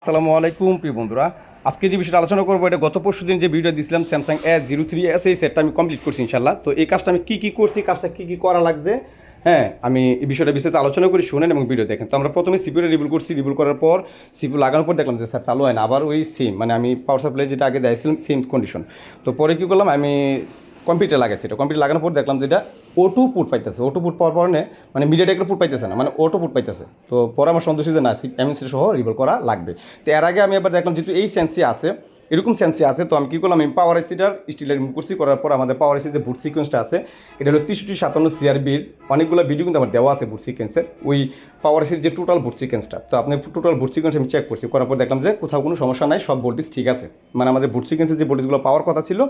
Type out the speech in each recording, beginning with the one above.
আসসালামু আলাইকুম প্রিয় বন্ধুরা, আজকে যে বিষয়টা আলোচনা করবো এটা গত পরশু দিন যে ভিডিও দিয়েছিলাম স্যামসাং S03s এই সেটটা আমি কমপ্লিট করছি ইনশাল্লাহ। তো এই কাজটা আমি কী করছি, কাজটা কী করা লাগছে, হ্যাঁ আমি এই বিষয়টা বিস্তারিত আলোচনা করি, শুনেন এবং ভিডিও দেখেন। তো আমরা প্রথমে সিপিউটা রিভিউ করছি, রিভিউ করার পর সিপিউ লাগানোর পর দেখলাম যে স্যার চালু হয় না, আবার ওই সেম মানে আমি পাওয়ার সাপ্লাই যেটা আগে দিয়েছিলাম সেম কন্ডিশন। তো পরে কী করলাম, আমি কম্পিউটার লাগাইছি, এটা কম্পিউটার লাগানোর পর দেখলাম যেটা O2 পুট পাইতেছে, O2 পুট পাওয়ার পরে মানে মিডিয়াটেকের পুট পাইতেছে না, মানে O2 পুট পাইতেছে। তো পরে আমার সন্দেহ যে না এমএনসি সহ রিভল করা লাগবে। তো এর আগে আমি এবার দেখলাম যেহেতু এই সেন্সি আছে, এরকম সেন্সি আছে, তো আমি কী করলাম, আমি পাওয়ার এসিটার স্টিলের রিমুভ করছি, করার পর আমাদের পাওয়ার এসি যে বুট সিকোয়েন্সটা আছে এটা হলো 6357 CRBর অনেকগুলো ভিডিও কিন্তু আমার দেওয়া আছে বুট সিকোয়েন্সের, ওই পাওয়ার এসির যে টোটাল বুট সিকোয়েন্সটা। তো আপনি টোটাল বুট সিকোয়েন্স আমি চেক করছি, করার পর দেখলাম যে কোথাও কোনো সমস্যা নাই, সব ভোল্টেজ ঠিক আছে, মানে আমাদের বুট সিকোয়েন্সের যে ভোল্টেজগুলো পাওয়ার কথা ছিল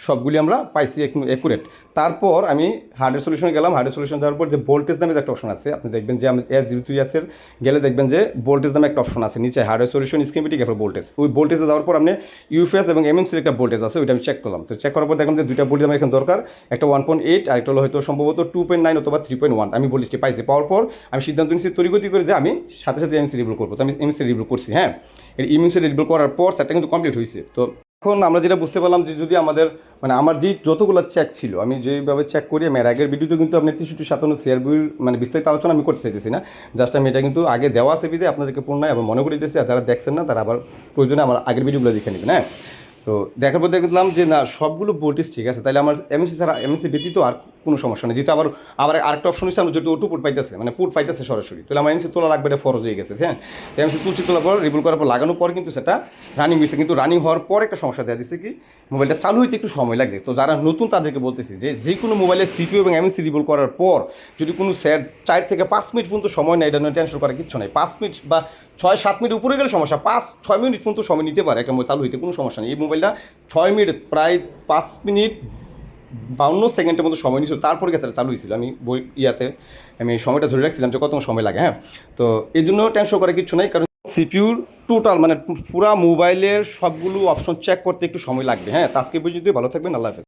সবগুলি আমরা পাইছি অ্যাকুরেট। তারপর আমি হার্ডওয়্যার সলিউশনে গেলাম, হার্ডওয়্যার সলিউশন যাওয়ার পর যে ভোল্টেজ নামে একটা অপশন আছে, আপনি দেখবেন যে আমি S03s গেলে দেখবেন যে ভোল্টেজ নামে একটা অপশন আছে নিচে, হার্ডওয়্যার সলিউশন স্কিমেটিক এরপর ভোল্টেজ। ওই ভোল্টেজে যাওয়ার পর আপনি ইউএফএস এবং এমএমসির একটা ভোল্টেজ আছে, ওইটা আমি চেক করলাম। তো চেক করার পর দেখলাম যে দুইটা ভোল্টেজ আমার এখানে দরকার, একটা 1.8 আর একটা হলো হয়তো সম্ভবত 2.9 অথবা 3.1। আমি ভোল্টেজটি পাইছি, পাওয়ার পর আমি সিদ্ধান্ত নিচ্ছি তড়িগতি করে যে আমি সাথে সাথে এমএমসি রিভিউ করবো। তো আমি এমএমসি রিভিউ করছি, হ্যাঁ এই এমএমসি রিভিউ করার পর সেটা কিন্তু কমপ্লিট হয়েছে। তো এখন আমরা যেটা বুঝতে পারলাম যে যদি আমাদের মানে আমার যে যতগুলো চেক ছিল আমি যেভাবে চেক করি, আমি আগের ভিডিওতে কিন্তু আপনি 6357 CRBর মানে বিস্তারিত আলোচনা আমি করতে চাইতেছি না, জাস্ট আমি এটা কিন্তু আগে দেওয়া আছে বিধে আপনাদেরকে পূর্ণ এবং মনে করে দিতেছি, আর যারা দেখছেন না তারা আবার প্রয়োজনে আমার আগের ভিডিওগুলো দেখে নেবেন। হ্যাঁ, তো দেখার পর দেখলাম যে না সবগুলো ভোল্টেজ ঠিক আছে, তাহলে আমার এমএসি ছাড়া এমএসি ব্যতীত আর কোনো সমস্যা নেই। যেহেতু আবার আরেকটা অপশন হচ্ছে আমরা যদি O2 পুট পাইতেছে, মানে পুট পাইতেছে সরাসরি, তাহলে আমার এমএসি তোলা লাগবে, এটা ফরজ হয়ে গেছে। হ্যাঁ, এমএসি তুলছি, তোলার পর রিভিউ করার পর লাগানোর পর কিন্তু সেটা রানিং হয়েছে, কিন্তু রানিং হওয়ার পর একটা সমস্যা দেওয়া দিচ্ছে কি মোবাইলটা চালু হইতে একটু সময় লাগছে। তো যারা নতুন তাদেরকে বলতেছি যে কোনো মোবাইলের সিপিইউ এবং এমএসি রিভিউ করার পর যদি কোনো 4 থেকে 5 মিনিট পর্যন্ত সময় নেয়, এটা নিয়ে টেনশন করার কিচ্ছু নেই। 5 মিনিট বা 6-7 মিনিট উপরে গেলে সমস্যা, 5-6 মিনিট পর্যন্ত সময় নিতে পারে একটা মোবাইল চালু হইতে, কোনো সমস্যা নেই। এই মোবাইলটা 6 মিনিট প্রায় 5 মিনিট 52 সেকেন্ডের মতো সময় নিয়েছিল, তারপরে গেছে চালু হয়েছিল। আমি আমি সময়টা ধরে রাখছিলাম যে কত সময় লাগে। হ্যাঁ, তো এই জন্য টেনশন করার কিছু নেই, কারণ সিপিউর টোটাল মানে পুরা মোবাইলের সবগুলো অপশন চেক করতে একটু সময় লাগবে। হ্যাঁ, তো আজকে পর্যন্ত ভালো থাকবেন, আল্লাহ হাফেজ।